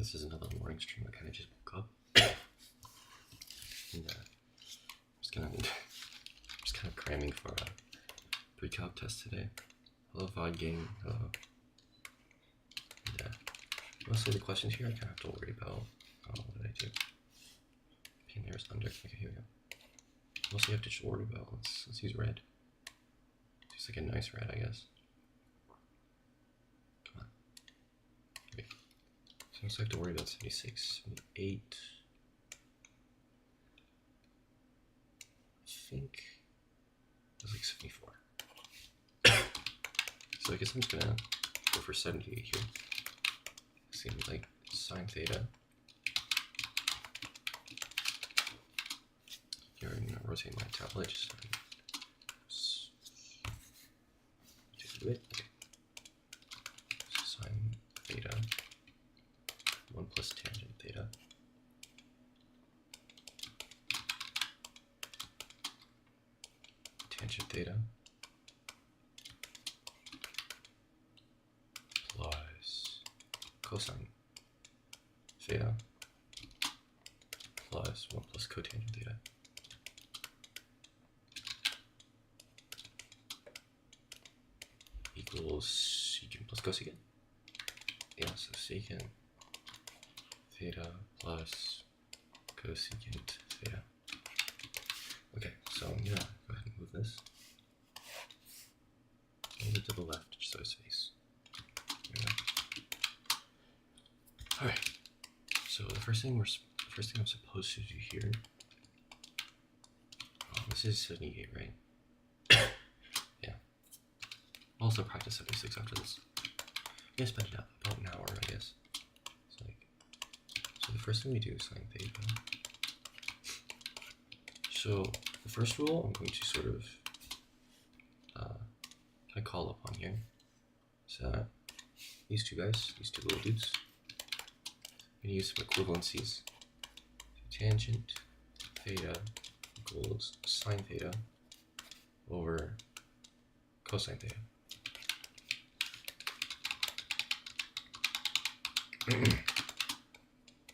this is another morning stream. I kind of just woke up. And I'm just kind of cramming for a precalc test today. Hello VOD game. Hello. And mostly the questions here I kind of have to worry about. What did I do? Pain there is under. Okay, here we go. Mostly have to just worry about. Let's use red. Just like a nice red, I guess. Come on. Okay. So I have to worry about 76, 78. I think it was like 74. So I guess I'm just gonna go for 78 here. Seems like sine theta. Here I'm gonna rotate my tablet just do it. Okay. Sine theta 1 plus tangent theta. Tangent theta plus cosine theta plus 1 plus cotangent theta. Equals secant plus cosecant. Yeah, so secant theta plus cosecant theta. Okay, so I'm gonna go ahead and move this a little bit to the left, just so it's face. All right. So the first thing I'm supposed to do here. Oh, this is 78, right? Yeah. I'll also practice 76 after this. I'm gonna spend about an hour, I guess. So the first thing we do is sine theta. So the first rule I'm going to sort of kind of call upon here is that these two little dudes, I'm going to use some equivalencies. So tangent theta equals sine theta over cosine theta.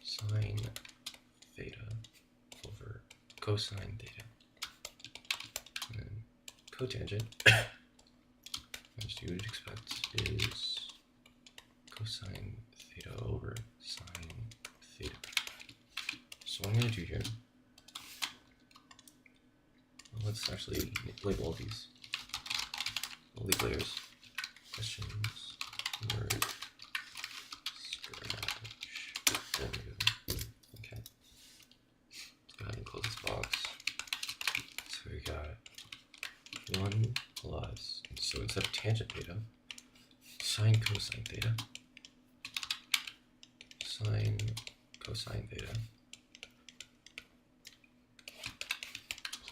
Sine theta over cosine theta. And then cotangent, as you would expect, is cosine theta over sine theta. So what I'm going to do here, well, let's actually label all these layers. Questions, word, okay. Let's go ahead and close this box. So we got 1 plus, so instead of tangent theta, sine cosine theta, sine cosine theta,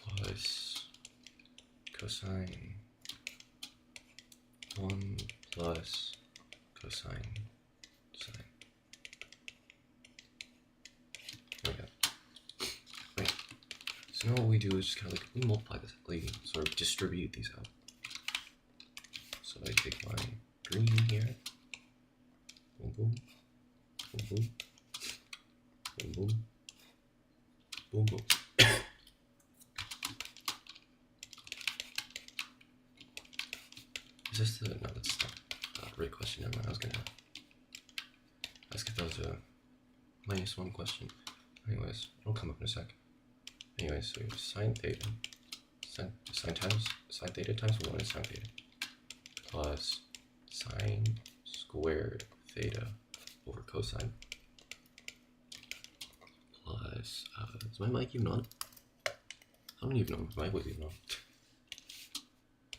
plus cosine 1 plus cosine sine. There we go. Right. So now what we do is just kind of like we multiply this, like sort of distribute these out. So I take my green here, boom boom, boom boom, boom boom, boom boom. Is this the, no, that's not the right question. I was gonna ask if that was a -1 question. Anyways, it'll come up in a sec. Anyways, so we have sine theta, sine theta times 1 is sine theta, plus sine squared theta over cosine, plus, is my mic even on? I don't even know if my mic was even on.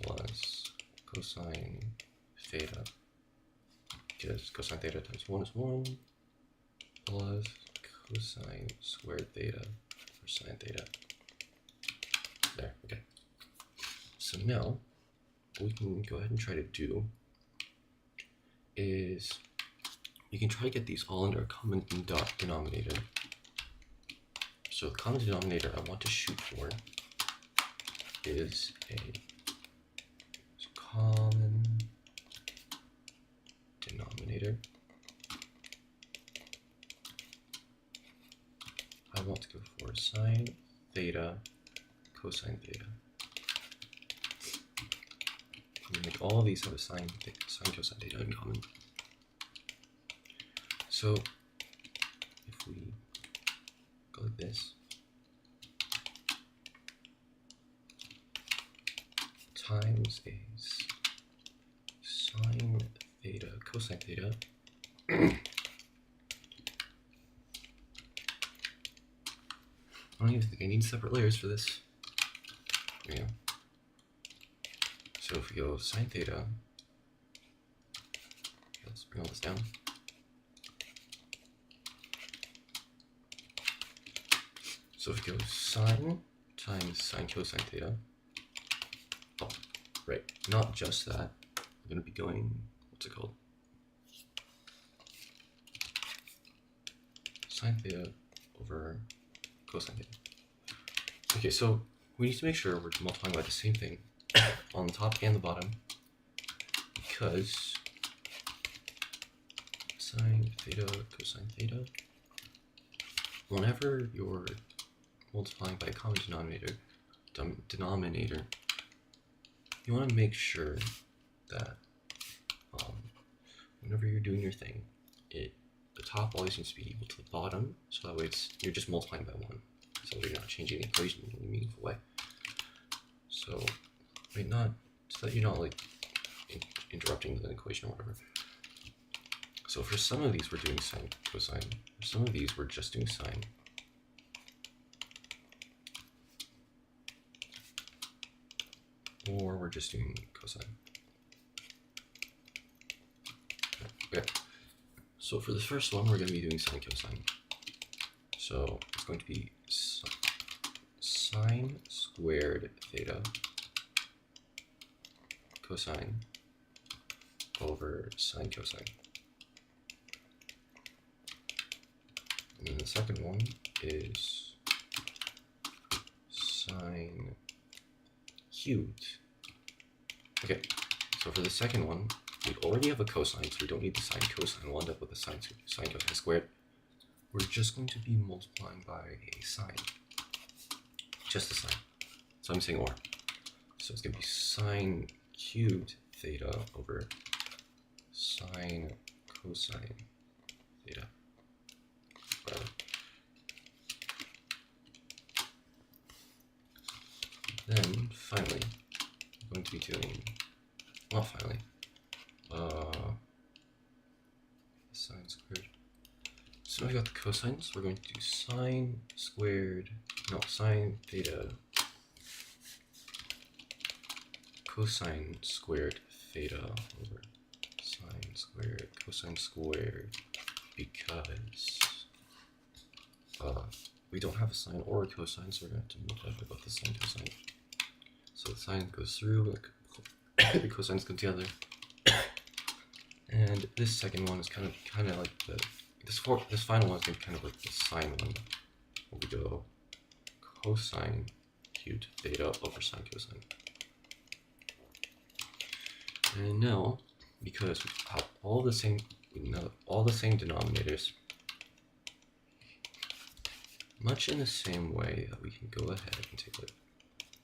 Plus cosine theta, because cosine theta times 1 is 1, plus cosine squared theta for sine theta. There, okay. So now, what we can go ahead and try to do is, you can try to get these all under a common denominator. So the common denominator I want to shoot for is a common denominator I want to go for sine theta, cosine theta. And make all of these have a sine cosine theta in common. So if we go like this, times a sine theta cosine theta I don't even think I need separate layers for this. There we go. So if we go sine theta, let's bring all this down. So if we go sine times sine cosine theta, oh, right, not just that, we're going to be going, what's it called? Sine theta over cosine theta. Okay, so we need to make sure we're multiplying by the same thing on the top and the bottom, because sine theta, cosine theta, whenever you're multiplying by a common denominator, you want to make sure that whenever you're doing your thing, the top always needs to be equal to the bottom, so that way you're just multiplying by 1, so you're not changing the equation in a meaningful way. So, so that you're not like interrupting the equation or whatever. So for some of these we're doing sine cosine, for some of these we're just doing sine. Or we're just doing cosine. Okay. So for the first one, we're going to be doing sine cosine. So it's going to be sine squared theta cosine over sine cosine. And then the second one is sine cubed. Okay, so for the second one, we already have a cosine, so we don't need the sine cosine. We'll end up with a sine cosine squared. We're just going to be multiplying by a sine. Just a sine. So I'm saying or. So it's going to be sine cubed theta over sine cosine theta. Whatever. Then finally, I'm going to be doing, well, finally, sine squared. So now we got the cosines. We're going to do sine theta cosine squared theta over sine squared cosine squared, because we don't have a sine or a cosine, so we're going to have to multiply by both the sine and cosine. So the sine goes through, the cosines come together, and this second one is kind of like this final one is going to be kind of like the sine one, where we go cosine cubed theta over sine cosine. And now, because we have all the same denominators, much in the same way that we can go ahead and take like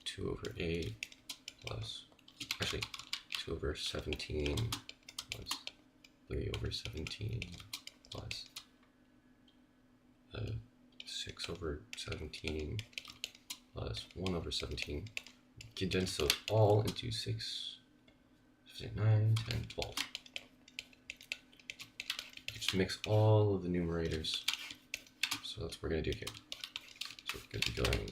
2 over 8 plus, actually 2 over 17 plus 3 over 17 plus 6 over 17 plus 1 over 17. Condense those all into 6, 9, 10, 12. Just mix all of the numerators. So that's what we're going to do here. So we're going to be going,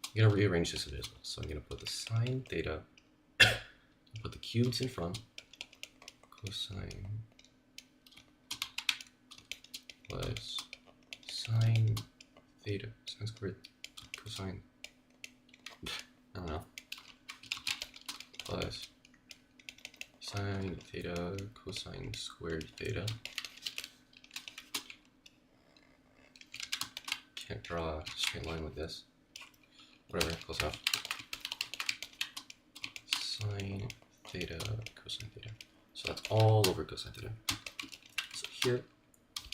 I'm going to rearrange this a bit as well. So I'm going to put the sine theta, put the cubes in front, cosine plus sine theta, sine squared, cosine, I don't know, plus sine theta, cosine squared theta. Can't draw a straight line like this. Whatever, close enough. Sine theta, cosine theta. So that's all over cosine theta. So here,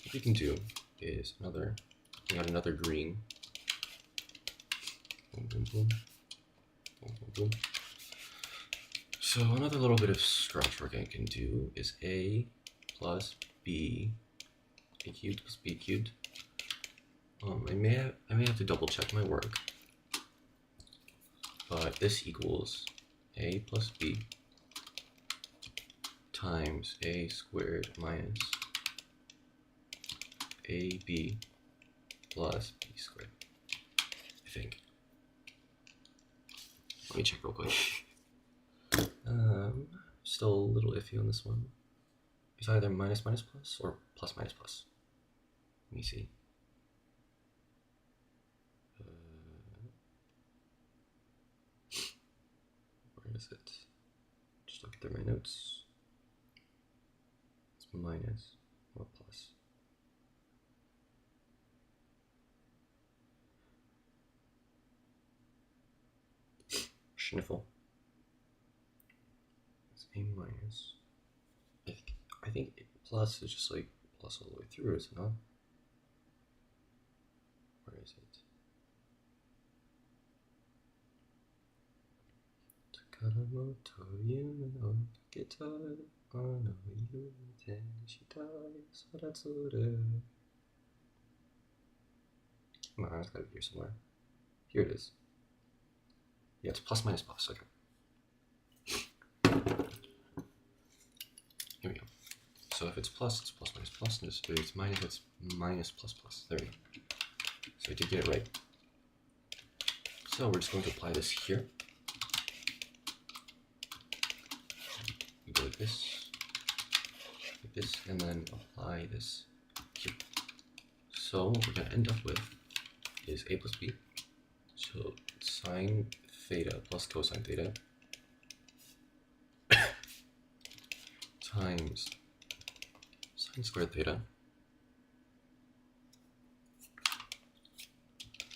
what we can do is we got another green. Boom, boom, boom. Boom, boom, boom. So another little bit of scratch work I can do is a plus b, a cubed plus b cubed. I may have to double check my work, but this equals a plus b times a squared minus ab plus b squared, I think. Let me check real quick. Still a little iffy on this one. It's either minus minus plus or plus minus plus. Let me see. Where is it? Just looking through my notes. It's minus or plus. Sniffle. It's a minus. I think plus is just like plus all the way through, is it not? Where is it? Come on, it's gotta be here somewhere. Here it is. Yeah, it's plus minus plus, okay. Here we go. So if it's plus minus plus, and if it's minus plus plus. There we go. So I did get it right. So we're just going to apply this here. We go like this, and then apply this here. So what we're going to end up with is a plus b. So sine theta plus cosine theta times sine squared theta.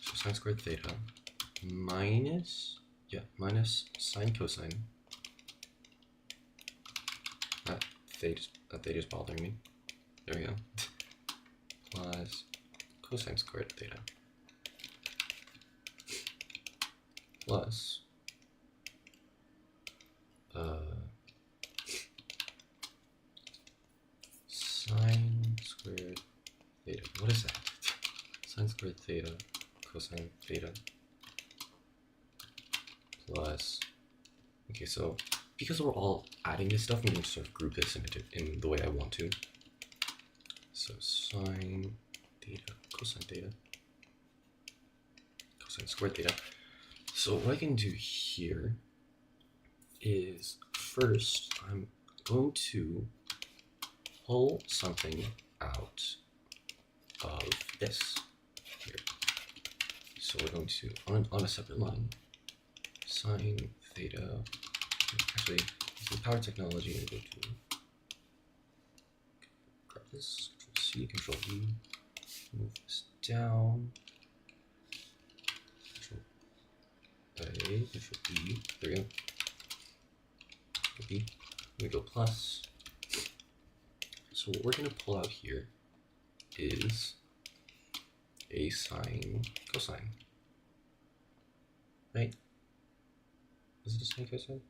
So sine squared theta minus sine cosine. That theta is bothering me. There we go. Plus cosine squared theta. Plus sine squared theta. What is that? Sine squared theta cosine theta plus. Okay, so because we're all adding this stuff, I'm going to sort of group this in the way I want to. So sine theta cosine squared theta. So what I can do here is first I'm going to pull something out of this here. So we're going to, on a separate line, sine theta, actually, this is power technology, and go to, grab this, Control C, Control V, move this down, Control A, Control E, there we go, Control B, we go plus. So what we're going to pull out here is a sine cosine, right? Is it a sine cosine?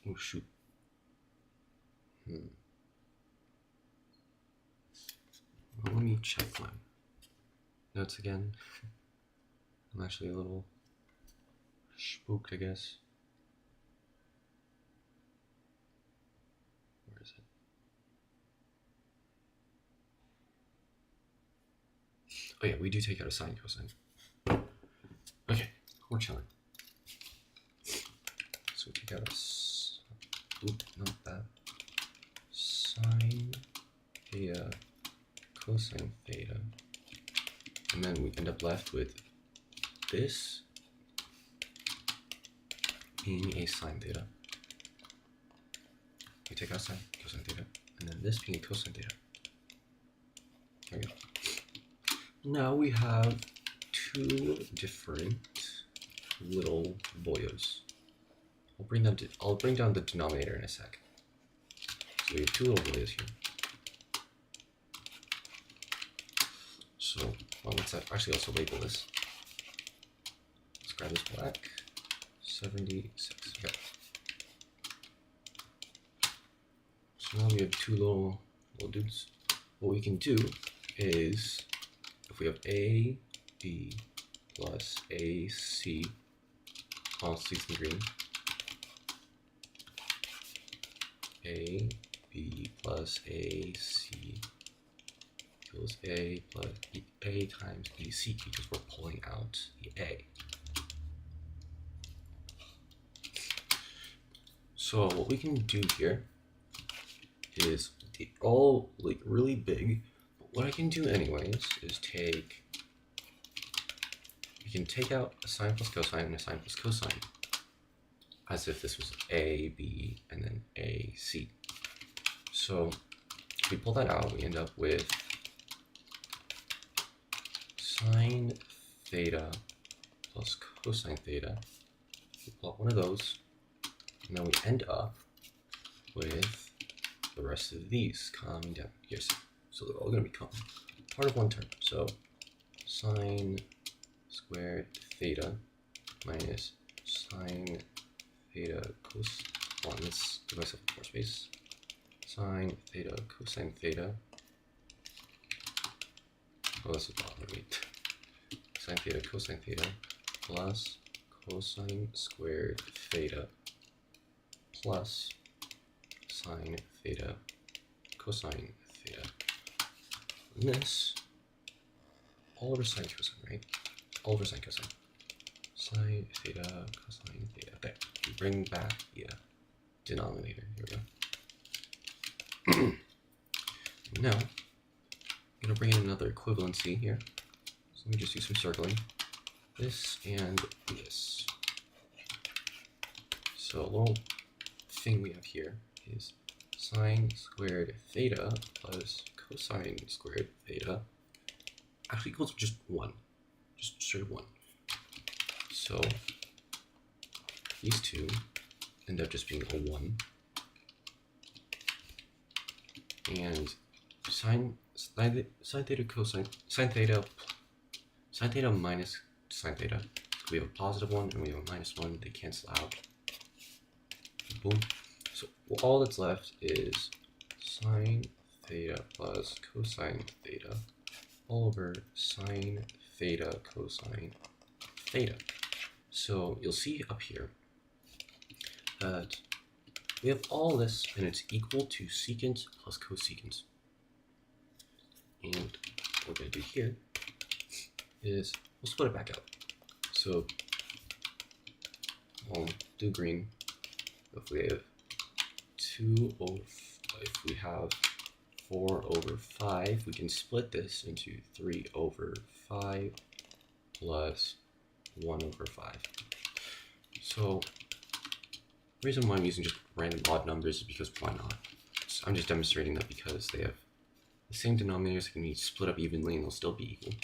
Oh shoot. Well, let me check my notes again. I'm actually a little spooked, I guess. Where is it? Oh yeah, we do take out a sine cosine. Okay, we're chilling. So we take out a, not that. Sine theta cosine theta. And then we end up left with this being a sine theta. We take out sine cosine theta, and then this being a cosine theta. There we go. Now we have two different little boyos. I'll bring down the denominator in a sec. So we have two little boyos here. So, well, let's actually also label this. Let's grab this black. 76. Okay. So now we have two little dudes. What we can do is, if we have A, B plus A, C, all season green, A, B plus A, C equals A plus A times EC, because we're pulling out the A. So what we can do here is all like really big, but what I can do anyways is we can take out a sine plus cosine and a sine plus cosine, as if this was A, B, and then A, C. So if we pull that out, we end up with sine theta plus cosine theta. We pull out one of those, and then we end up with the rest of these coming down here. So they're all going to become part of one term. So sine squared theta minus sine theta cos. Well, let's give myself more space. Sine theta cosine theta. Oh, this is bottom. Wait. Sine theta cosine theta plus cosine squared theta plus sine theta cosine theta. And this all over sine cosine, right? All over sine cosine. Sine theta cosine theta. Okay, we bring back the denominator. Here we go. Now, I'm going to bring in another equivalency here. So let me just do some circling. This and this. So a little thing we have here is sine squared theta plus cosine squared theta actually equals just 1. Just straight 1. So these two end up just being a 1. And sine theta cosine sine theta minus sine theta. We have a positive 1 and we have a minus 1. They cancel out. Boom. So all that's left is sine theta plus cosine theta all over sine theta cosine theta. So you'll see up here that we have all this and it's equal to secant plus cosecant. And what we're going to do here is we'll split it back out. So I'll do green. If we have 2 over, if we have 4 over 5, we can split this into 3 over 5 plus 1 over 5. So the reason why I'm using just random odd numbers is because why not? So I'm just demonstrating that because they have the same denominators, they can be split up evenly and they'll still be equal.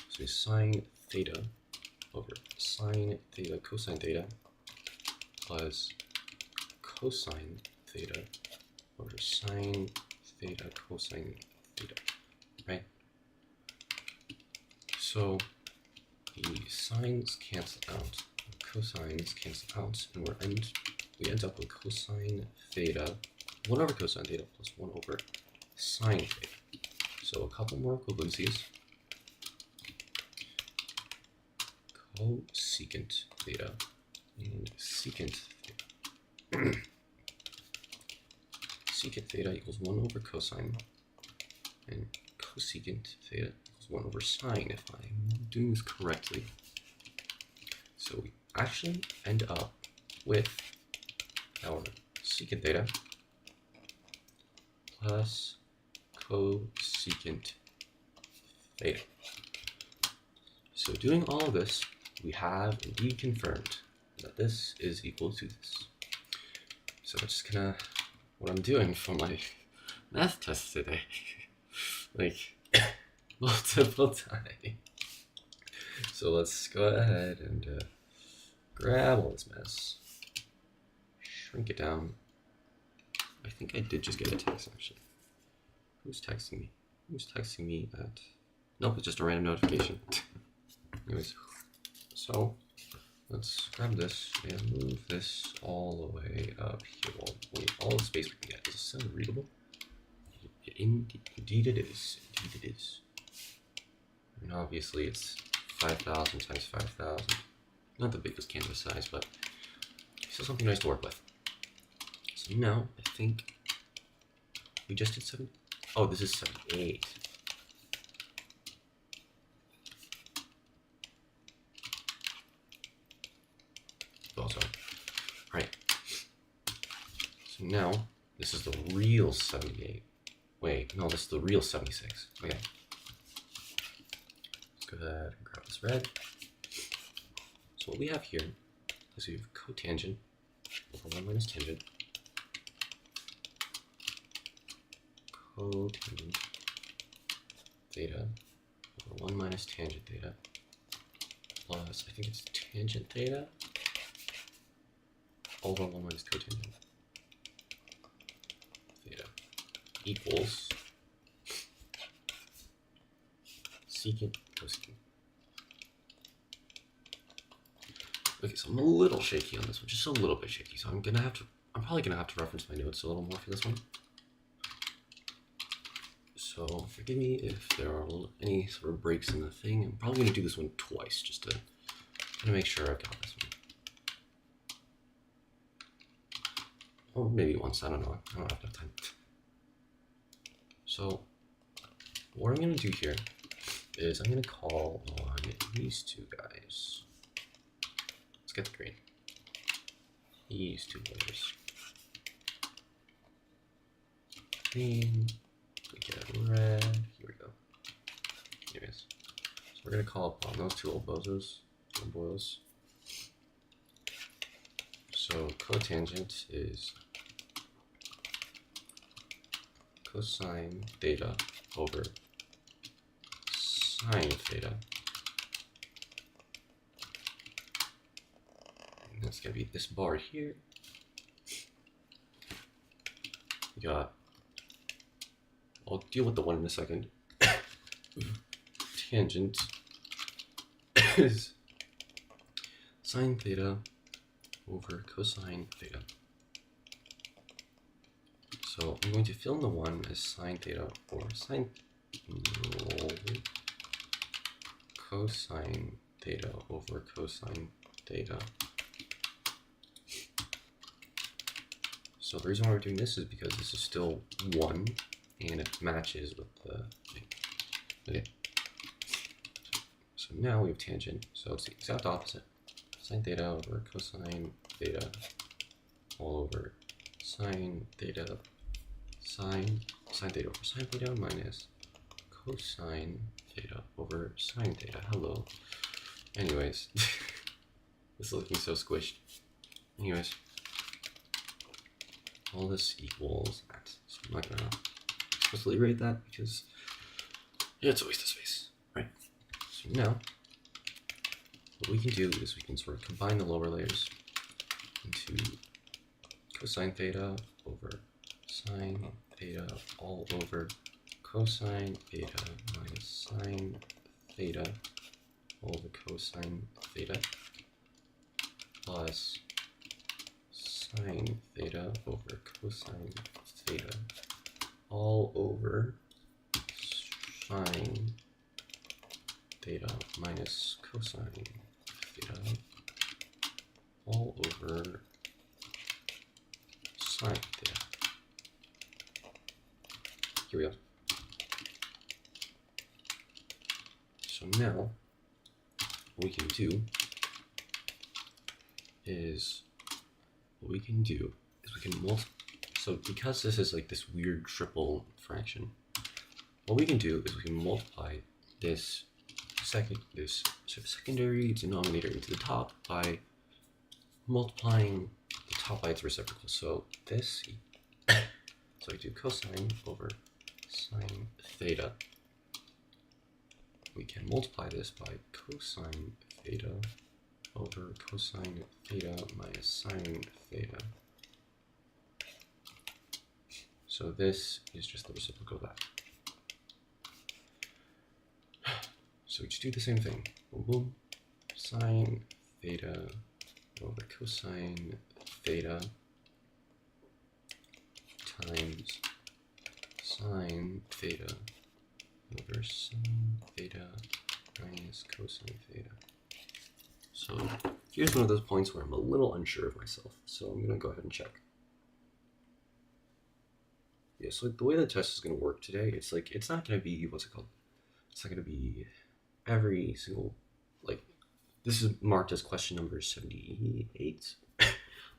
So sine theta over sine theta cosine theta plus cosine theta over sine theta cosine theta, right? So the sines cancel out, cosines cancel out, and we end up with cosine theta, 1 over cosine theta plus 1 over sine theta. So a couple more equivalencies. Cosecant theta and secant theta. Secant theta equals 1 over cosine, and cosecant theta equals 1 over sine, if I'm doing this correctly. So we actually end up with our secant theta plus cosecant theta. So doing all of this, we have indeed confirmed that this is equal to this. So that's just kind of what I'm doing for my math test today. Like, multiple time. So let's go ahead and grab all this mess, shrink it down. I think I did just get a text actually. Who's texting me? Who's texting me at? Nope, it's just a random notification. Anyways, so let's grab this and move this all the way up here. Well, wait, all the space we can get. Is this sound readable? Indeed it is. Indeed it is. And obviously it's 5,000 times 5,000. Not the biggest canvas size, but still something nice to work with. So now I think we just did 7. Oh, this is 78. Oh, sorry. Alright. So now this is the real 78. Wait, no, this is the real 76. Okay. Let's go ahead and grab this red. So what we have here is we have cotangent over 1 minus tangent. Cotangent theta over 1 minus tangent theta plus, I think it's tangent theta over 1 minus cotangent theta equals secant cosecant. Okay, so I'm a little shaky on this one, just a little bit shaky. So I'm probably gonna have to reference my notes a little more for this one. So forgive me if there are any sort of breaks in the thing. I'm probably gonna do this one twice just to kind of make sure I've got this one. Or maybe once, I don't know. I don't have enough time. So what I'm gonna do here is I'm gonna call on these two guys. Let's get the green. These two layers. Green, we get red, here we go. Anyways, so we're gonna call upon those two old bozos, old boils. So cotangent is cosine theta over sine theta. And that's gonna be this bar here. We got, I'll deal with the one in a second. Tangent is sine theta over cosine theta. So I'm going to fill in the one as sine theta or sine cosine theta over cosine theta. So the reason why we're doing this is because this is still 1 and it matches with the thing. Okay. So now we have tangent, so it's the exact opposite. Sine theta over cosine theta all over sine theta, sine theta over sine theta minus cosine theta over sine theta. Hello. Anyways, this is looking so squished. Anyways, all this equals that. So I'm not gonna explicitly rate that because it's a waste of space, right? So now, what we can do is we can sort of combine the lower layers into cosine theta over sine theta all over cosine theta minus sine theta all over cosine theta plus sine theta over cosine theta all over sine theta minus cosine theta all over sine theta. Here we go. So now what we can do is we can multiply. So because this is like this weird triple fraction, what we can do is we can multiply this secondary denominator into the top by multiplying the top by its reciprocal. So this, so we do cosine over sine theta. We can multiply this by cosine theta over cosine theta minus sine theta. So this is just the reciprocal of that. So we just do the same thing. Boom, boom. Sine theta over cosine theta times sine theta over sine theta minus cosine theta. So here's one of those points where I'm a little unsure of myself. So I'm gonna go ahead and check. Yeah, so the way the test is gonna work today, it's like, it's not gonna be, what's it called? It's not gonna be every single, like, this is marked as question number 78. I'm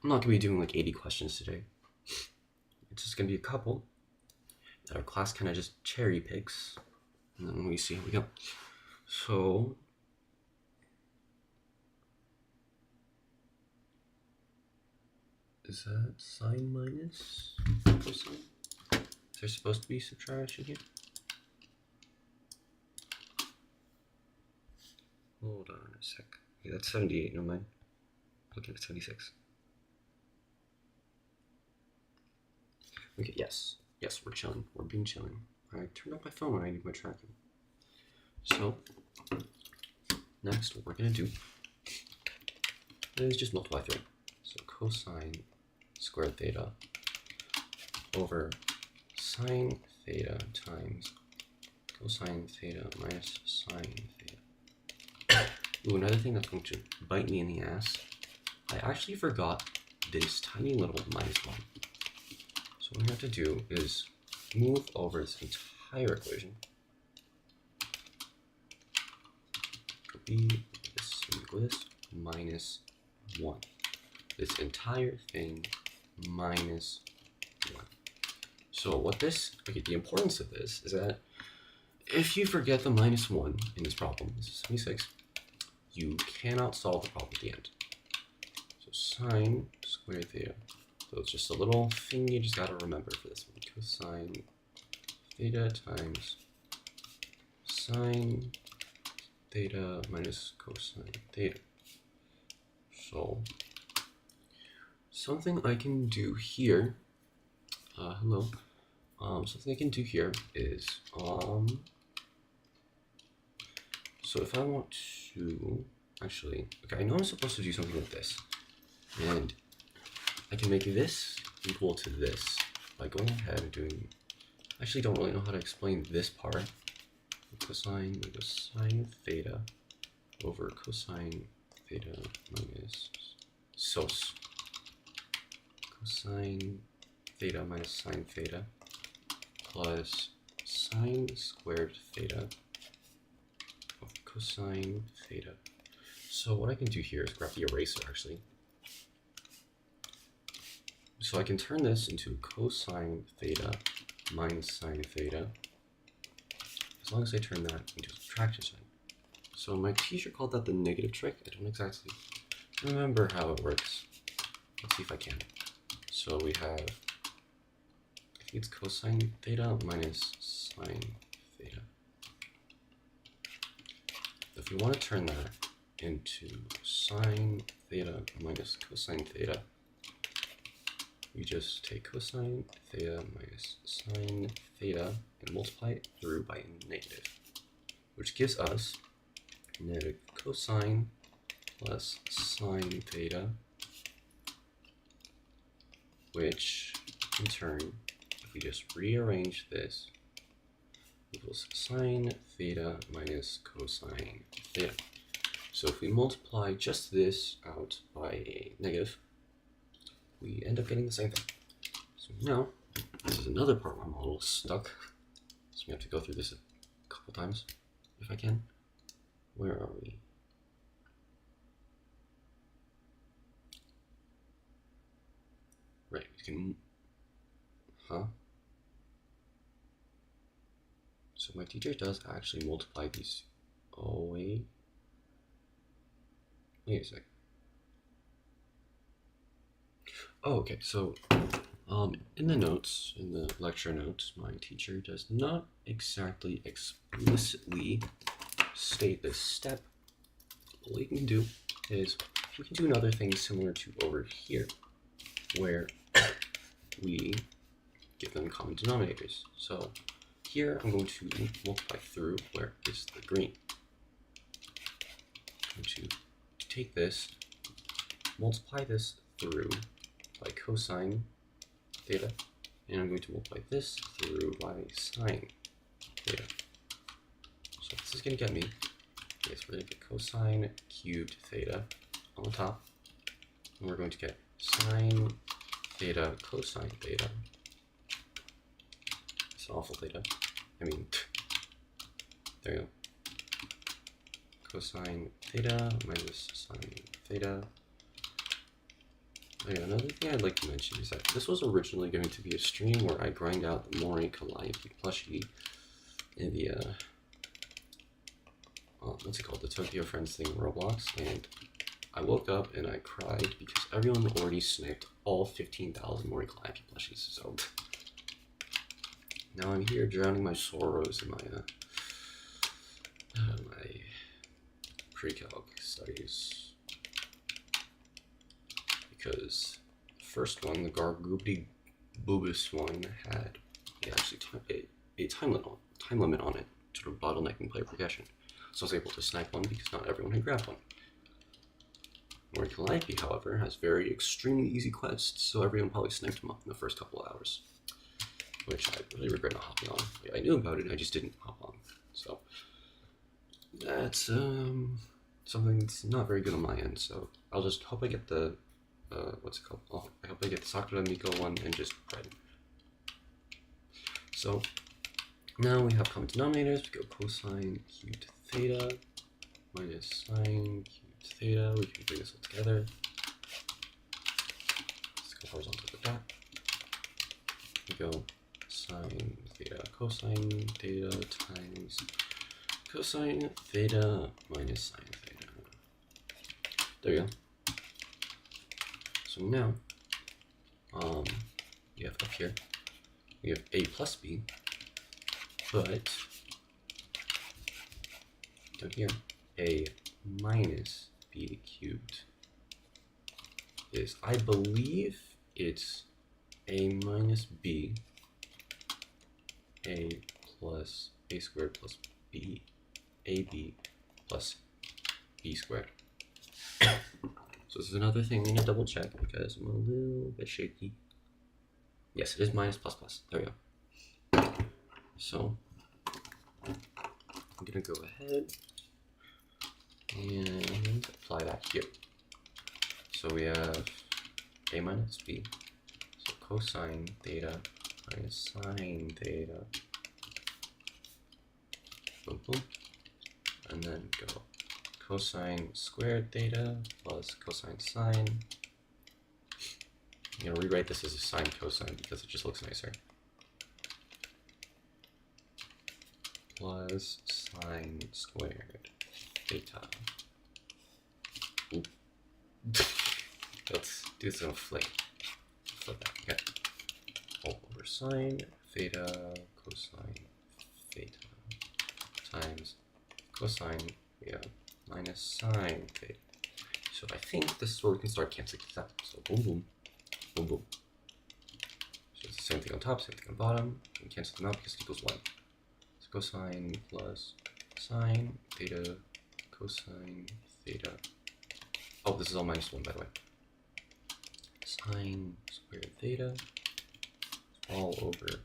not gonna be doing like 80 questions today. It's just gonna be a couple that our class kind of just cherry picks, and then we see how we go. So is that sine minus cosine? Is there supposed to be subtraction here? Hold on a sec. Okay, that's 78, no mind. Looking at 76. Okay, yes. Yes, we're chilling. We're being chilling. I turned off my phone when I need my tracking. So, next what we're gonna do is just multiply through. So cosine squared theta over sine theta times cosine theta minus sine theta. Ooh, another thing that's going to bite me in the ass, I actually forgot this tiny little minus 1. So what we have to do is move over this entire equation. Be this minus 1. This entire thing minus 1. So what this, okay, the importance of this is that if you forget the minus 1 in this problem, this is 76, you cannot solve the problem at the end. So sine squared theta. So it's just a little thing you just gotta remember for this one. Cosine theta times sine theta minus cosine theta. So something I can do here, hello. Something I can do here is, so if I want to, actually, okay, I know I'm supposed to do something like this, and I can make this equal to this by going ahead and doing, I actually don't really know how to explain this part. Cosine equals sine theta over cosine theta minus cosine theta minus sine theta plus sine squared theta of cosine theta. So what I can do here is grab the eraser actually. So I can turn this into cosine theta minus sine theta, as long as I turn that into a subtraction sign. So my teacher called that the negative trick. I don't exactly remember how it works. Let's see if I can. So we have, I think it's cosine theta minus sine theta. If you want to turn that into sine theta minus cosine theta, we just take cosine theta minus sine theta and multiply it through by a negative, which gives us negative cosine plus sine theta, which in turn, if we just rearrange this, equals sine theta minus cosine theta. So if we multiply just this out by a negative, we end up getting the same thing. So now, this is another part where I'm a little stuck. So we have to go through this a couple times, if I can. Where are we? Right, we can, So my teacher does actually multiply these. Oh, wait a sec. Oh, okay, so in the notes, in the lecture notes, my teacher does not exactly explicitly state this step. What we can do is we can do another thing similar to over here, where we give them common denominators. So here I'm going to multiply through where is the green. going to take this, multiply this through by cosine theta, and I'm going to multiply this through by sine theta. So this is going to get me, okay, so we're going to get cosine cubed theta on the top, and we're going to get sine theta cosine theta. It's awful theta. I mean, there you go. Cosine theta minus sine theta. Oh yeah, another thing I'd like to mention is that this was originally going to be a stream where I grind out the Mori Calliope plushie in the, what's it called? The Tokyo Friends thing in Roblox, and I woke up and I cried because everyone already sniped all 15,000 Mori Calliope plushies, so now I'm here drowning my sorrows in my, my precalc studies. Because the first one, the Gargoobly Boobus one, had actually a time limit on it, sort of bottlenecking player progression. So I was able to snipe one because not everyone had grabbed one. Mori Calliope, however, has very extremely easy quests, so everyone probably sniped him up in the first couple of hours, which I really regret not hopping on. I knew about it, I just didn't hop on. So that's something that's not very good on my end. So I'll just hope I get the what's it called? Oh, I hope I get the Sakura Miko one and just grind. So now we have common denominators. We go cosine cubed theta minus sine cubed theta. We can bring this all together. Let's go horizontal with that. We go sine theta cosine theta times cosine theta minus sine theta. There you go. So now, we have up here, we have a plus b, but down here, a minus b cubed is, I believe it's a minus b, a plus a squared plus b, ab plus b squared. So this is another thing we need to double check because I'm a little bit shaky. Yes, it is minus plus plus. There we go. So I'm gonna go ahead and apply that here. So we have a minus b. So cosine theta minus sine theta. Boom, boom. And then go cosine squared theta plus cosine sine. I'm going to rewrite this as a sine cosine because it just looks nicer. Plus sine squared theta. Oop. Let's do this in a flip. Flip that. Okay. All over sine theta cosine theta times cosine, yeah, minus sine theta. So I think this is where we can start canceling that. So boom, boom, boom, boom. So it's the same thing on top, same thing on bottom. We can cancel them out because it equals 1. So cosine plus sine theta cosine theta. Oh, this is all minus 1, by the way. Sine squared theta all over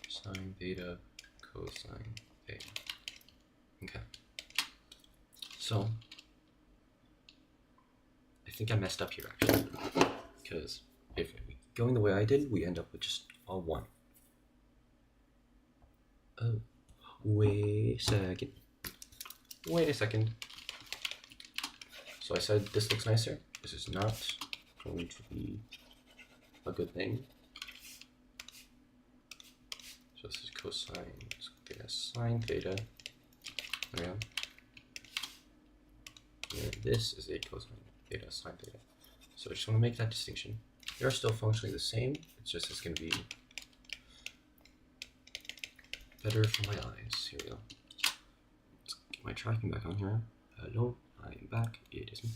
sine theta cosine theta. Okay. So I think I messed up here actually, because if going the way I did, we end up with just a 1. Oh, wait a second. Wait a second. So I said this looks nicer. This is not going to be a good thing. So this is cosine theta sine theta. There we go. And this is a cosine theta sine theta. So I just want to make that distinction. They are still functionally the same. It's just it's going to be better for my eyes. Here we go. Let's get my tracking back on here. Hello, I am back. It is me.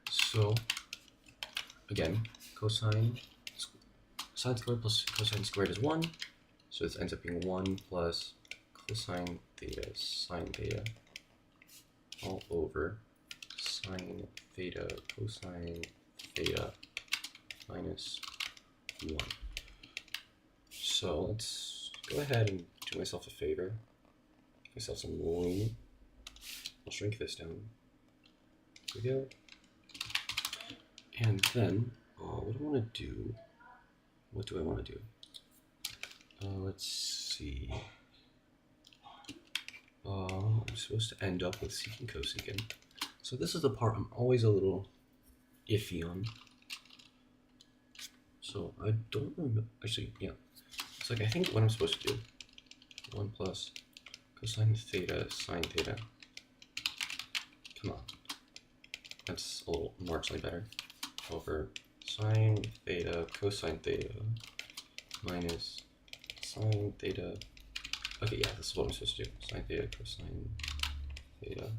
So again, sine squared plus cosine squared is 1. So this ends up being 1 plus cosine theta sine theta all over sine theta cosine theta minus 1. So let's go ahead and do myself a favor. Give myself some room. I'll shrink this down. There we go. And then, what do I want to do? What do I want to do? Let's see. I'm supposed to end up with secant cosecant. So this is the part I'm always a little iffy on. So I don't remember. Actually, yeah. It's like I think what I'm supposed to do. 1 plus cosine theta sine theta. Come on. That's a little marginally better. Over sine theta cosine theta minus sine theta. Okay, yeah, this is what I'm supposed to do. Sine theta cosine theta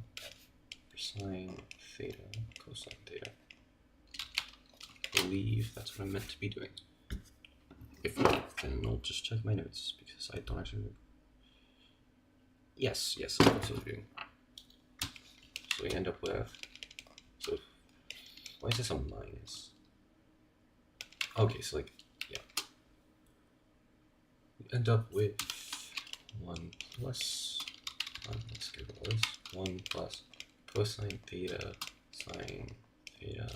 sine theta cosine theta. I believe that's what I'm meant to be doing. If not, then I'll just check my notes because I don't actually remember. Yes, that's what I'm supposed to be doing. So we end up with, so why is this a minus? Okay, so like, yeah. We end up with 1 plus, let's get rid of this, 1 plus cosine theta sine theta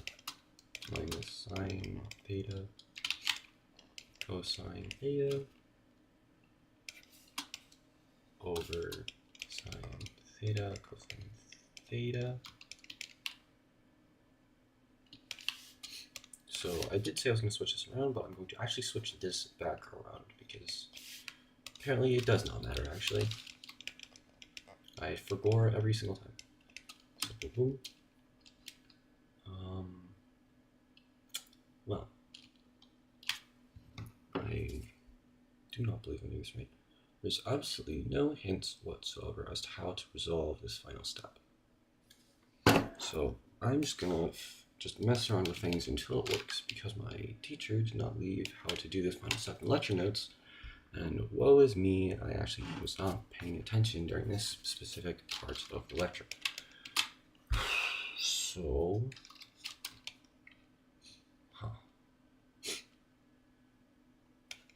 minus sine theta cosine theta over sine theta cosine theta. So I did say I was going to switch this around, but I'm going to actually switch this back around because apparently it does not matter actually. I forgot every single time. So boom. Well, I do not believe I'm doing this right. There's absolutely no hints whatsoever as to how to resolve this final step. So I'm just gonna just mess around with things until it works because my teacher did not leave how to do this final step in lecture notes. And woe is me, I actually was not paying attention during this specific part of the lecture. So,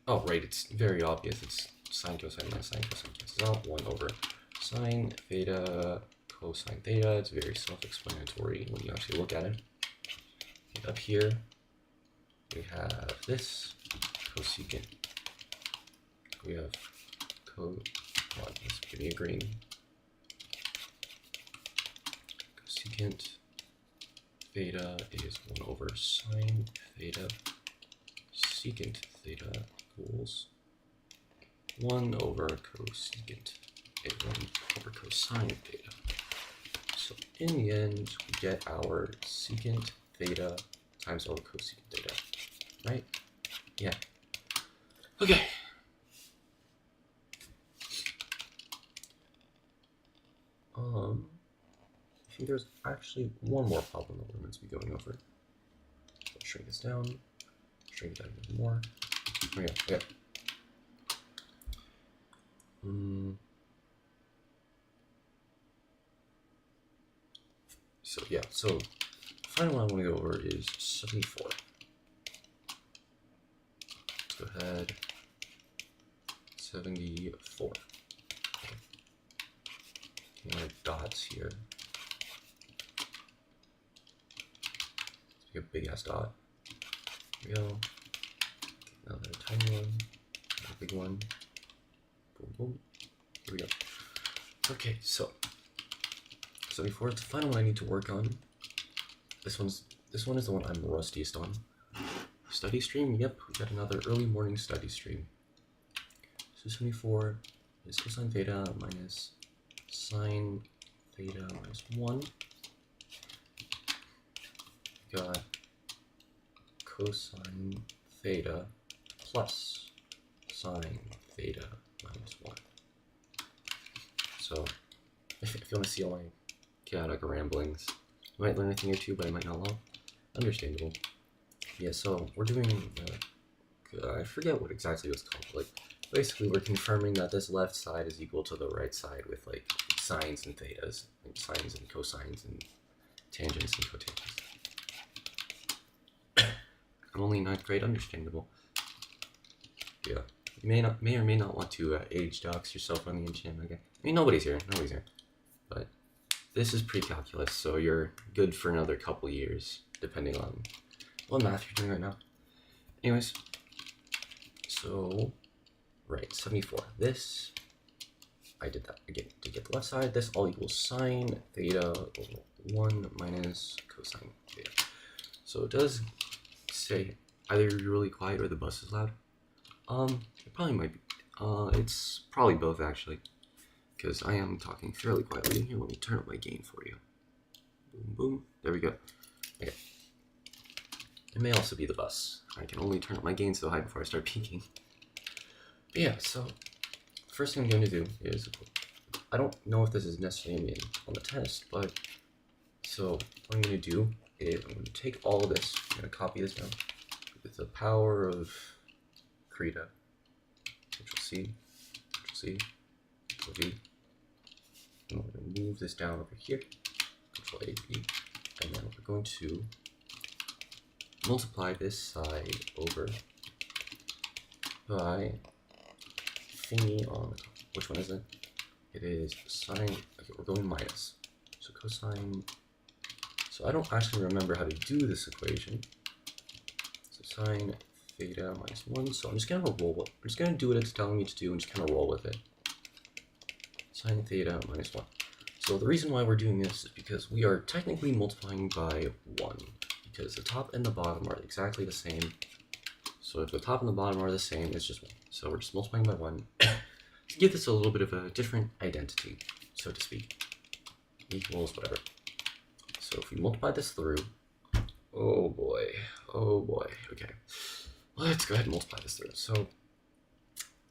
oh, right, it's very obvious. It's sine cosine minus sine cosine cancels out. 1 over sine theta cosine theta. It's very self-explanatory when you actually look at it. And up here, we have this cosecant. We have let's give me a green. Cosecant theta is 1 over sine theta. Secant theta equals 1 over cosecant, 1 over cosine theta. So in the end, we get our secant theta times over cosecant theta, right? Yeah. Okay. I think there's actually one more problem that we're meant to be going over. So I'll shrink this down, shrink it down even more. There we go. Yeah. So yeah, so the final one I want to go over is 74. Let's go ahead. 74. Okay. Our dots here. Let's make a big ass dot. There we go. Another tiny one. Another big one. Boom, boom. Here we go. Okay, so 74 is the final one I need to work on. This one is the one I'm rustiest on. Study stream, yep, we got another early morning study stream. So 74 is cosine theta minus sine theta minus 1. We got cosine theta plus sine theta minus 1. So if you want to see all my chaotic ramblings, you might learn a thing or two, but I might not love. Understandable. Yeah, so we're doing, I forget what exactly it's called. Like, basically we're confirming that this left side is equal to the right side with like sines and thetas, and sines and cosines and tangents and cotangents. I'm only in 9th grade, understandable. Yeah, you may or may not want to age dox yourself on the gym. Okay, I mean nobody's here, but this is pre-calculus, so you're good for another couple years, depending on what math you're doing right now. Anyways, so right, 74. This I did that again to get the left side. This all equals sine theta over 1 minus cosine theta. So it does say either you're really quiet or the bus is loud. It probably might be. It's probably both actually, because I am talking fairly quietly. Here, let me turn up my gain for you. Boom, boom. There we go. Okay. It may also be the bus. I can only turn up my gain so high before I start peaking. But yeah, so first thing I'm going to do is, I don't know if this is necessarily on the test, but so what I'm going to do is I'm going to take all of this, I'm going to copy this down with the power of Krita, Control C, Control V, and we're going to move this down over here, Control A, B, and then we're going to multiply this side over by thingy on the top. Which one is it? It is sine, okay, we're going minus. So cosine, so I don't actually remember how to do this equation. So sine theta minus 1, so I'm just going to roll with it. I'm just going to do what it's telling me to do and just kind of roll with it. Sine theta minus 1. So the reason why we're doing this is because we are technically multiplying by 1, because the top and the bottom are exactly the same. So if the top and the bottom are the same, it's just 1. So we're just multiplying by 1 to give this a little bit of a different identity, so to speak. Equals whatever. So if we multiply this through, oh boy, okay. Let's go ahead and multiply this through. So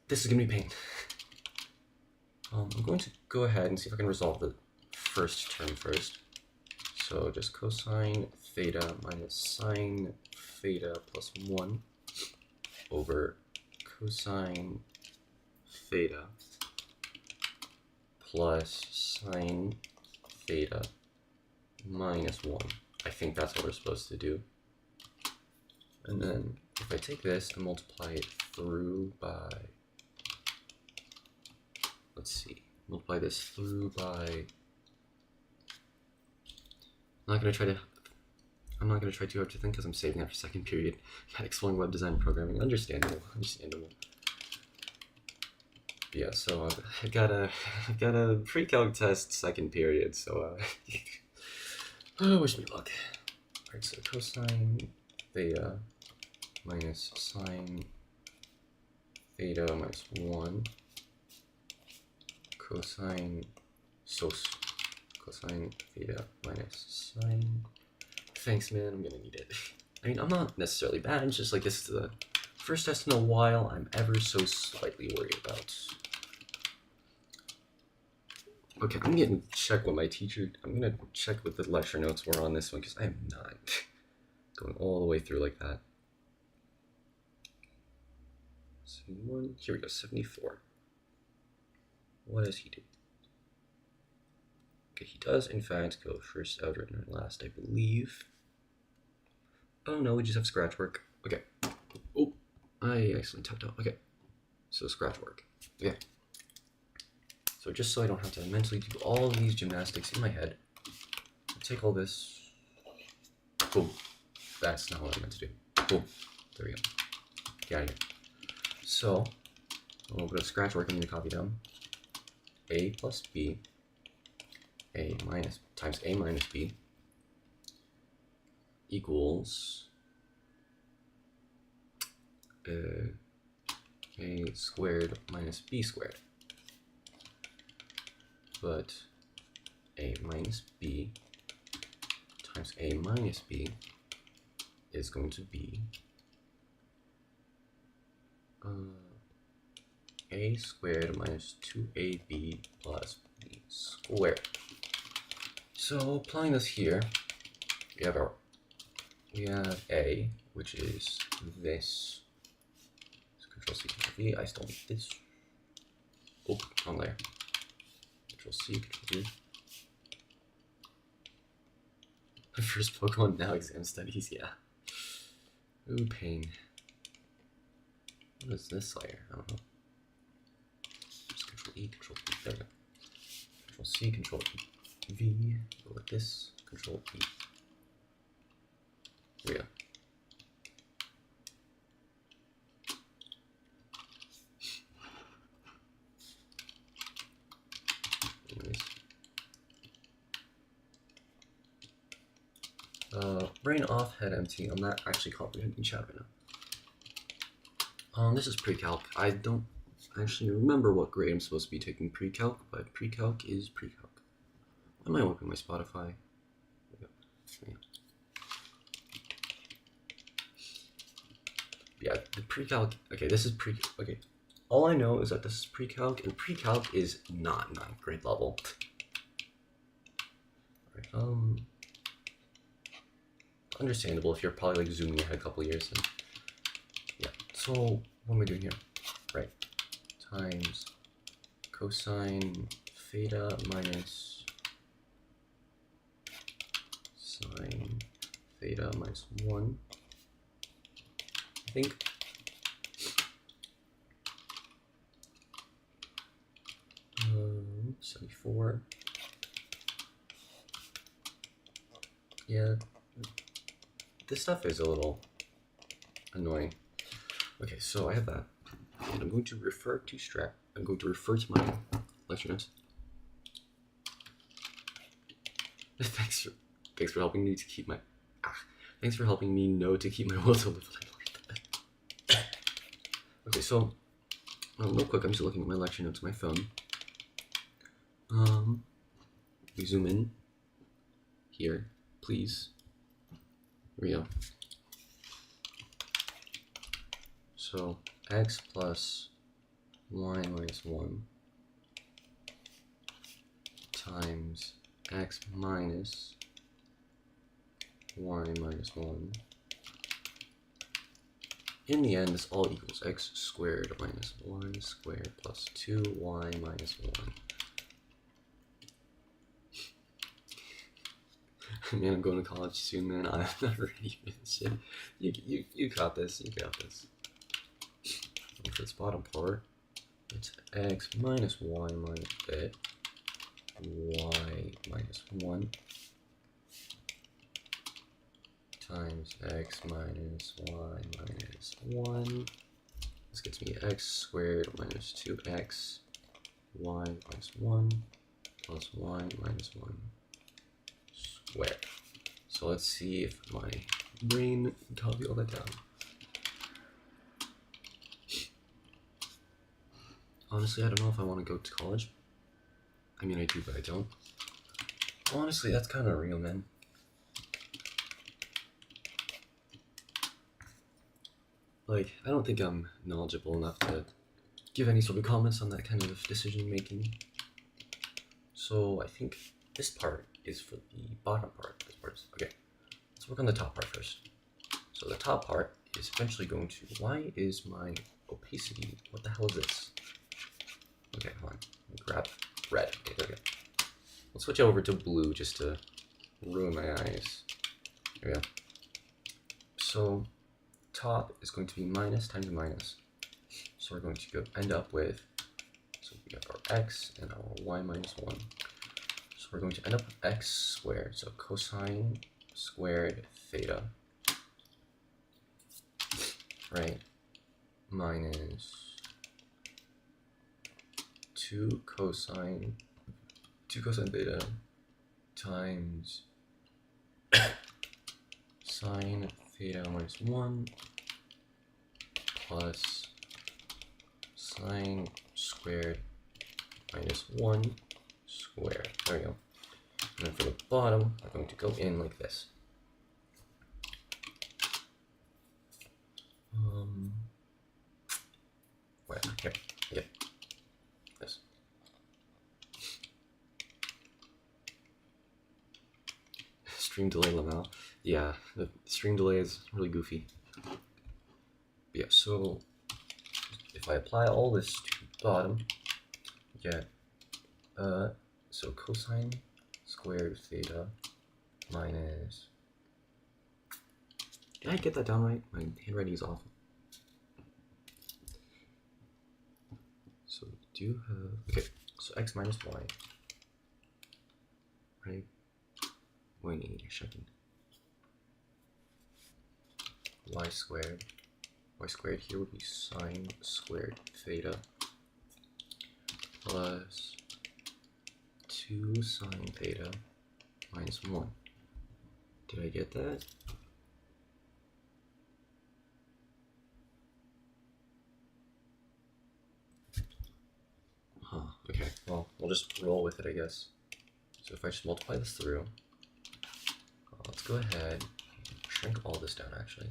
this is going to be pain. I'm going to go ahead and see if I can resolve the first term first. So just cosine theta minus sine theta plus 1 over cosine theta plus sine theta minus 1. I think that's what we're supposed to do. And then if I take this and multiply it through by, let's see, multiply this through by, I'm not going to try too hard to think because I'm saving that for second period. Got exploring web design and programming. Understandable. Yeah, so I got a pre-calc test second period, so oh, wish me luck. Alright, so cosine theta minus sine theta minus 1 cosine theta minus sine. Thanks, man, I'm gonna need it. I mean, I'm not necessarily bad, it's just like this is the first test in a while I'm ever so slightly worried about. Okay, I'm gonna check with my teacher. I'm gonna check what the lecture notes were on this one because I am not going all the way through like that. 71, here we go, 74. What does he do? Okay, he does in fact go first, outright, and last, I believe. Oh no, we just have scratch work. Okay. Oh, I accidentally tapped out. Okay. So scratch work. Okay. So just so I don't have to mentally do all of these gymnastics in my head, I'll take all this. Boom. That's not what I meant to do. Boom. There we go. Get out of here. So, a little bit of scratch work I'm going to copy down. A plus B, A minus, times A minus B equals A squared minus B squared. But A minus B times A minus B is going to be A squared minus 2AB plus B squared. So applying this here, we have A, which is this. So Control C, Control V. I still need this. Oh, wrong layer. Control C, Control V. My first Pokemon Now exam studies, yeah. Ooh, pain. What is this layer? I don't know. Just Control E, Control V. There we go. Control C, Control V. Go like this. Control E. There we go. Anyways. Brain off, head empty. I'm not actually comprehending chat right now. This is precalc. I don't actually remember what grade I'm supposed to be taking precalc, but precalc is precalc. I might open my Spotify. Yeah, the precalc. Okay, this is pre. Okay, all I know is that this is precalc, and precalc is not 9th grade level. Alright, understandable if you're probably like zooming ahead a couple years. And yeah, so what am I doing here? Right, times cosine theta minus sine theta minus 1. I think. Um, 74. Yeah, this stuff is a little annoying. Okay, so I have that, and I'm going to refer to I'm going to refer to my lecture notes. Thanks for helping me to keep my. Thanks for helping me know to keep my will to live. Okay, so real quick, I'm just looking at my lecture notes on my phone. We zoom in here, please. Here we go. So x plus y minus 1 times x minus y minus 1. In the end, this all equals x squared minus y squared plus 2y minus 1. Man, I'm going to college soon, man. I'm not ready for this shit. You got this. You got this. And for this bottom part, it's x minus y minus bit y minus 1 times x minus y minus 1. This gets me x squared minus 2x y minus 1 plus y minus 1 squared. So let's see if my brain can copy all that down. Honestly, I don't know if I want to go to college. I mean, I do, but I don't. Honestly, that's kind of real, man. Like, I don't think I'm knowledgeable enough to give any sort of comments on that kind of decision making. So I think this part is for the bottom part. This part is, okay, let's work on the top part first. So the top part is eventually going to, why is my opacity, what the hell is this? Okay, hold on, grab red, okay, there we go. Let's switch over to blue just to ruin my eyes. There we go. So top is going to be minus times minus. So we're going to end up with, so we got our x and our y minus 1. So we're going to end up with x squared, so cosine squared theta, right, minus 2 cosine theta times sine theta minus 1 plus sine squared minus 1 squared. There we go. And then for the bottom, we're going to go in like this. Where? Here. Yeah. This. Stream delay, Lamel. Yeah, the stream delay is really goofy. But yeah, so if I apply all this to the bottom, get so cosine squared theta minus, did I get that down right? My handwriting is awful. So do you have, okay, so x minus y, right? Wait a second. Y squared here would be sine squared theta plus 2 sine theta minus 1. Did I get that? Huh, okay, well, we'll just roll with it, I guess. So if I just multiply this through, let's go ahead and shrink all this down actually,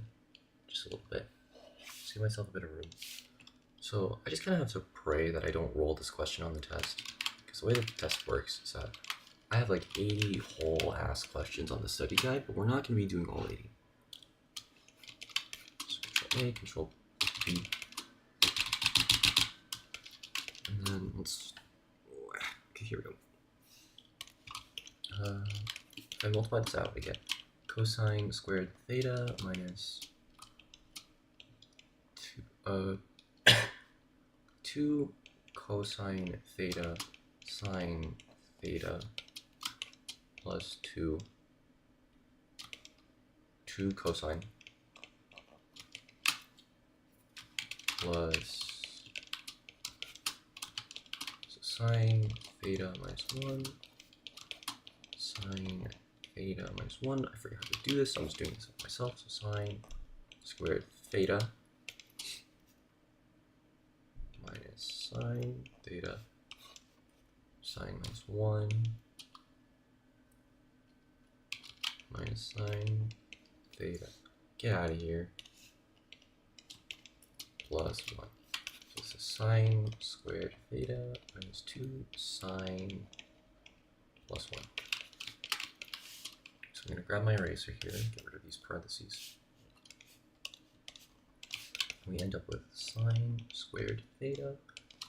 just a little bit. Give myself a bit of room. So I just kind of have to pray that I don't roll this question on the test, because the way the test works is that I have like 80 whole ass questions on the study guide, but we're not going to be doing all 80. So Control A, Control B, and then let's, okay, here we go. If I multiply this out, I get cosine squared theta minus 2 cosine theta sine theta plus 2 cosine plus, so sine theta minus 1 sine theta minus 1. I forgot how to do this, so I'm just doing this myself. So sine squared theta minus sine theta sine minus 1 minus sine theta, get out of here, plus 1. So this is sine squared theta minus 2 sine plus 1. So I'm going to grab my eraser here and get rid of these parentheses. We end up with sine squared theta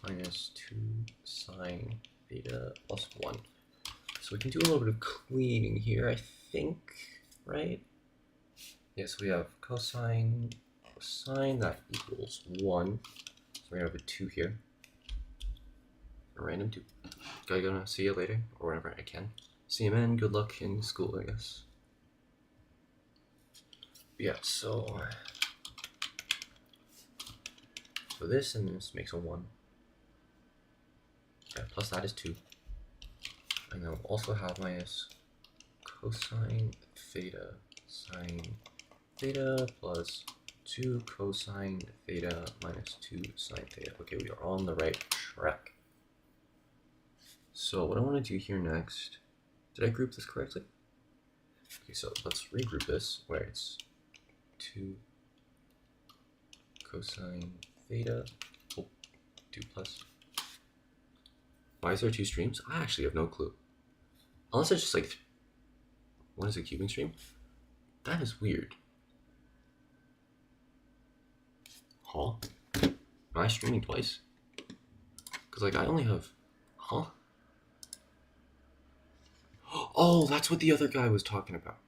minus 2 sine theta plus 1. So we can do a little bit of cleaning here, I think, right? Yes, we have cosine, sine, that equals 1. So we're going to have a 2 here. A random 2. Gonna see you later, or whenever I can. See you, man. Good luck in school, I guess. Yeah, so this and this makes a 1. Okay, plus that is 2. And then we'll also have minus cosine theta sine theta plus 2 cosine theta minus 2 sine theta. Okay, we are on the right track. So what I want to do here next, did I group this correctly? Okay, so let's regroup this where it's 2 cosine theta, 2 plus. Why is there 2 streams? I actually have no clue. Unless it's just like, what is a cubing stream? That is weird. Huh? Am I streaming twice? Because like I only have, huh? Oh, that's what the other guy was talking about.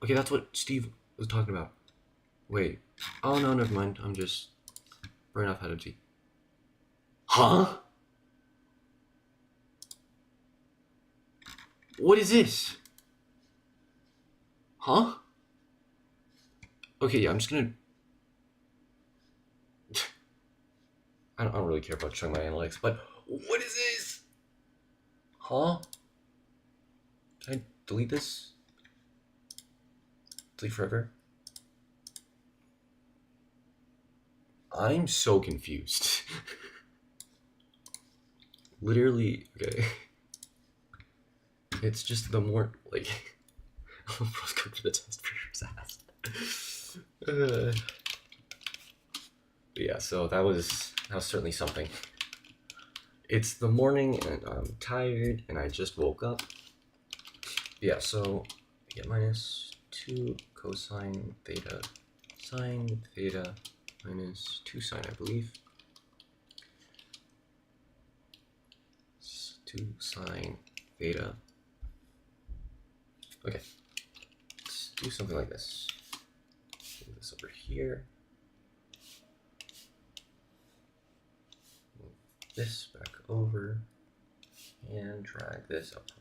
Okay, that's what Steve was talking about. Wait. Oh no, never mind. I'm just burning off energy. Huh? What is this? Huh? Okay, yeah, I'm just gonna... I don't really care about showing my analytics, but what is this? Huh? Can I delete this? Delete forever? I'm so confused. Literally, okay. It's just the more, like, let's go to the test for your ass. Yeah, so that was certainly something. It's the morning and I'm tired and I just woke up. Yeah, so I get minus 2 cosine theta sine theta minus 2 sine, I believe. 2 sine theta. Okay, let's do something like this. Move this over here. Move this back over and drag this up.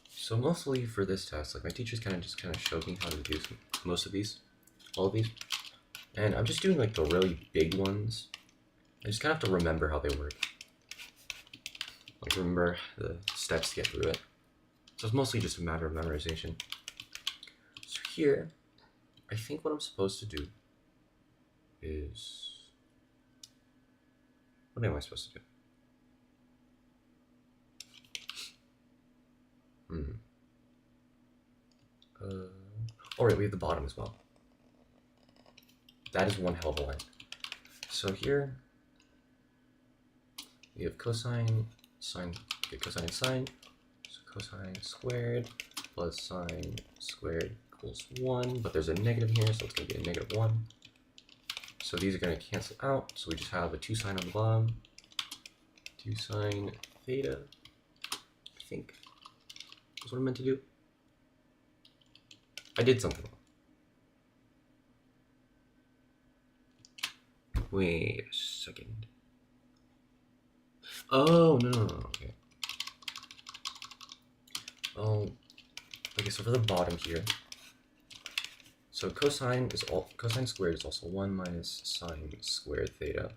So mostly for this test, like my teachers kind of showed me how to do most of these, all of these, and I'm just doing like the really big ones. I just kind of have to remember how they work. Like remember the steps to get through it. So it's mostly just a matter of memorization. So here, I think what I'm supposed to do is, what am I supposed to do? All right, we have the bottom as well. That is one hell of a line. So here, we have cosine, sine, okay, cosine and sine. So cosine squared plus sine squared equals 1, but there's a negative here, so it's going to be a negative 1. So these are going to cancel out, so we just have a 2 sine on the bottom. 2 sine theta, I think, is what I meant to do. I did something wrong. Wait a second. Oh, no, okay. Oh, okay, so for the bottom here, so cosine squared is also 1 minus sine squared theta.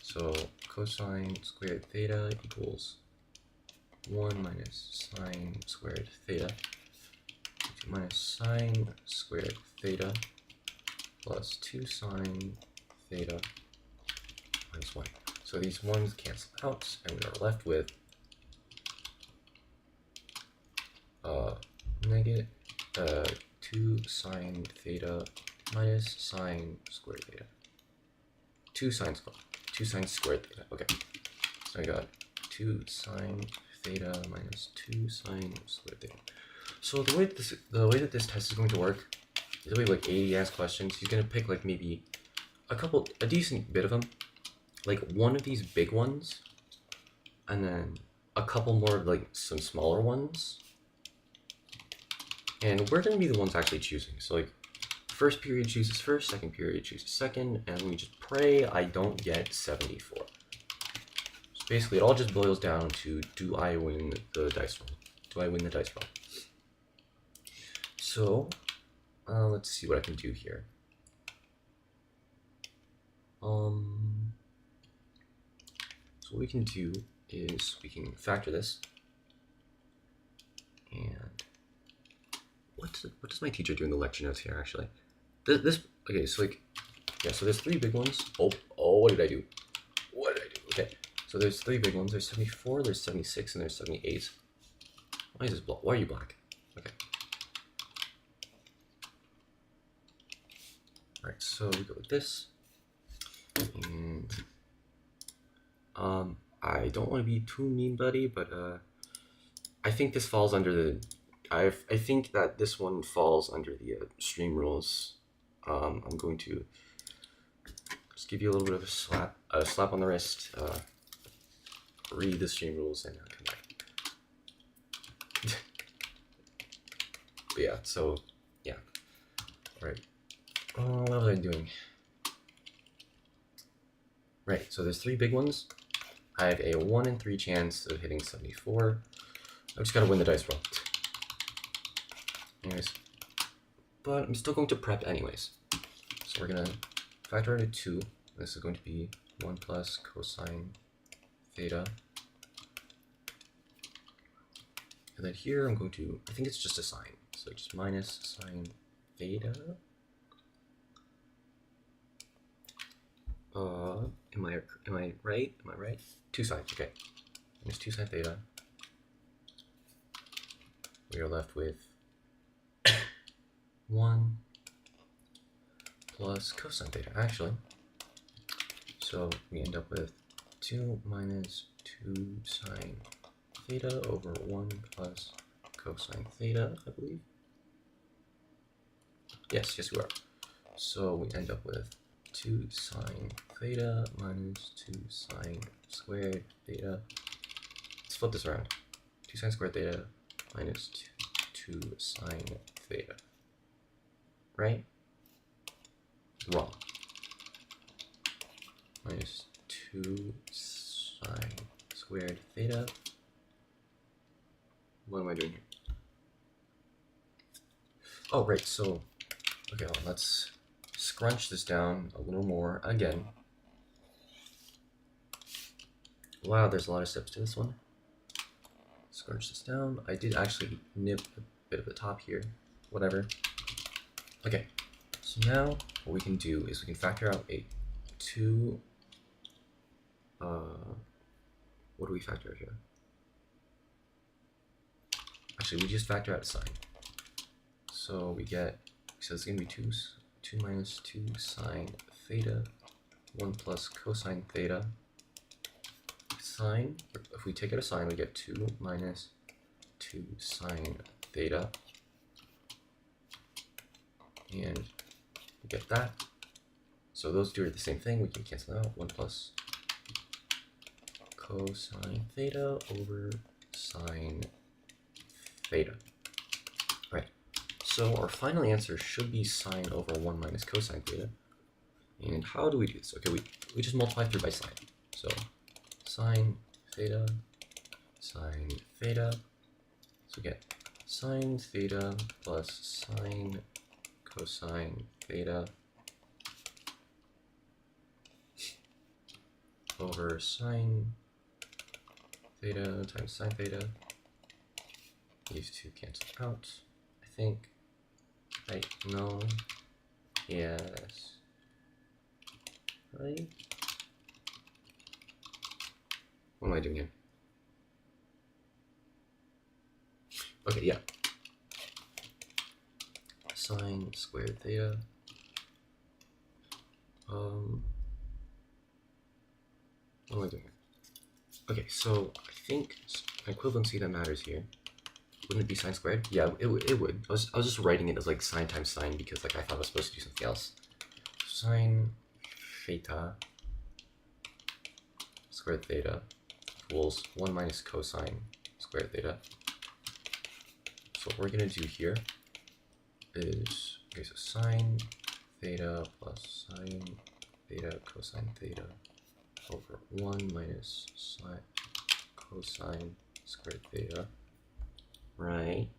So cosine squared theta equals 1 minus sine squared theta minus sine squared theta plus 2 sine theta minus 1. So these ones cancel out, and we are left with negative 2 sine theta minus sine squared theta. 2 sine squared theta. Okay, so I got 2 sine theta minus 2 sine squared theta. So the way that this test is going to work is the way like A asks questions. He's gonna pick like maybe a decent bit of them, like one of these big ones, and then a couple more like some smaller ones. And we're gonna be the ones actually choosing. So like, first period chooses first, second period chooses second, and we just pray I don't get 74. So basically, it all just boils down to, do I win the dice roll? Do I win the dice roll? So, let's see what I can do here. So what we can do is we can factor this, and what does my teacher do in the lecture notes here actually? Okay, so like, yeah, so there's 3 big ones. Oh, what did I do? Okay, so there's 3 big ones. There's 74, there's 76, and there's 78. Why is this black? Why are you black? Okay. All right, so we go with this, and I don't want to be too mean, buddy, but I think this falls under the. I think that this one falls under the stream rules. I'm going to just give you a little bit of a slap on the wrist. Read the stream rules and come back. But yeah, so yeah. All right. What was I doing? Right. So there's 3 big ones. I have a 1 in 3 chance of hitting 74. I just gotta win the dice roll. Anyways, but I'm still going to prep anyways. So we're gonna factor out a 2. This is going to be 1 plus cosine theta. And then here I'm going to, I think it's just a sine. So just minus sine theta. Am I right? Am I right? 2 sines, okay. Minus 2 sine theta. We are left with 1 plus cosine theta, actually. So we end up with 2 minus 2 sine theta over 1 plus cosine theta, I believe. Yes, we are. So we end up with 2 sine theta minus 2 sine squared theta. Let's flip this around. 2 sine squared theta minus 2 sine theta. Right? Wrong. Minus 2 sine squared theta. What am I doing here? Oh, right, so, okay, well, let's scrunch this down a little more again. Wow, there's a lot of steps to this one. Scrunch this down. I did actually nip a bit of the top here. Whatever. Okay, so now what we can do is we can factor out a 2, what do we factor out here? Actually, we just factor out a sine. So we get, so it's going to be 2 minus 2 sine theta, 1 plus cosine theta. Sine, if we take out a sine, we get 2 minus 2 sine theta. And we get that. So those two are the same thing. We can cancel out. 1 plus cosine theta over sine theta. Right. So our final answer should be sine over 1 minus cosine theta. And how do we do this? Okay, we just multiply through by sine. So sine theta, sine theta. So we get sine theta plus sine cosine theta over sine theta times sine theta. These two cancel out, I think. Right? No. Yes. Right? What am I doing here? Okay, yeah. Sine squared theta. What am I doing here? Okay, so I think an equivalency that matters here. Wouldn't it be sine squared? Yeah, it would. I was just writing it as like sine times sine because like I thought I was supposed to do something else. Sine theta squared theta equals 1 minus cosine squared theta. So what we're gonna do here is, okay, so sine theta plus sine theta cosine theta over 1 minus sine cosine squared theta, right?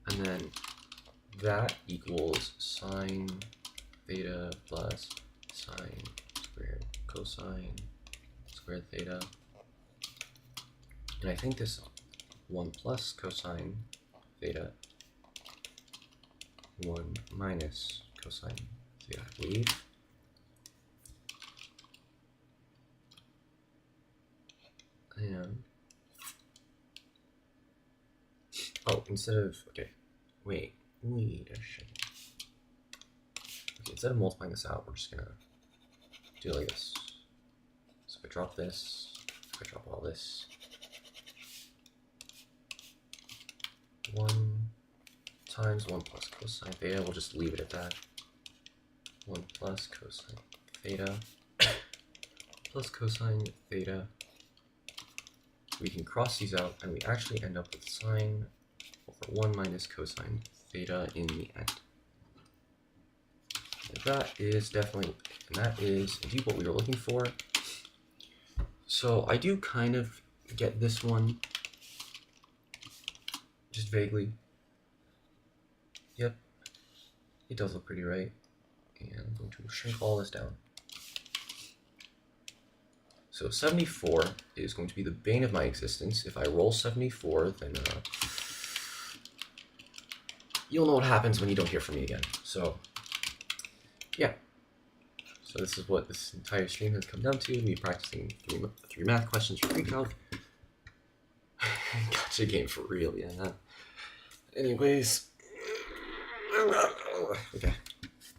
And then that equals sine theta plus sine squared cosine squared theta. And I think this 1 plus cosine theta, 1 minus cosine theta, I believe. And, oh, instead of, okay, wait a second. Okay, instead of multiplying this out, we're just gonna do it like this. So if I drop this, if I drop all this, 1 times 1 plus cosine theta, we'll just leave it at that. 1 plus cosine theta plus cosine theta. We can cross these out and we actually end up with sine over 1 minus cosine theta in the end. And that is definitely, and that is indeed what we were looking for. So I do kind of get this one, just vaguely. Yep, it does look pretty right. And I'm going to shrink all this down. So 74 is going to be the bane of my existence. If I roll 74, then you'll know what happens when you don't hear from me again. So, yeah. So this is what this entire stream has come down to, me practicing three math questions for precalc. Gotcha game for real, yeah. Anyways. Okay.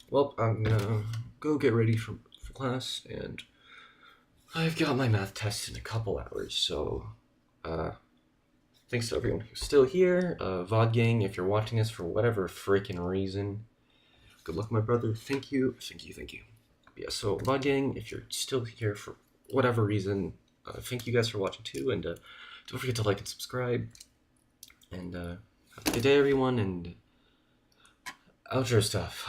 Well, I'm gonna go get ready for class, and I've got my math test in a couple hours, so thanks to everyone who's still here. VOD gang, if you're watching this for whatever freaking reason, Good luck, my brother. Thank you. Yeah, so Vlog Gang, if you're still here for whatever reason, thank you guys for watching too, and don't forget to like and subscribe. And have a good day, everyone, and outro stuff.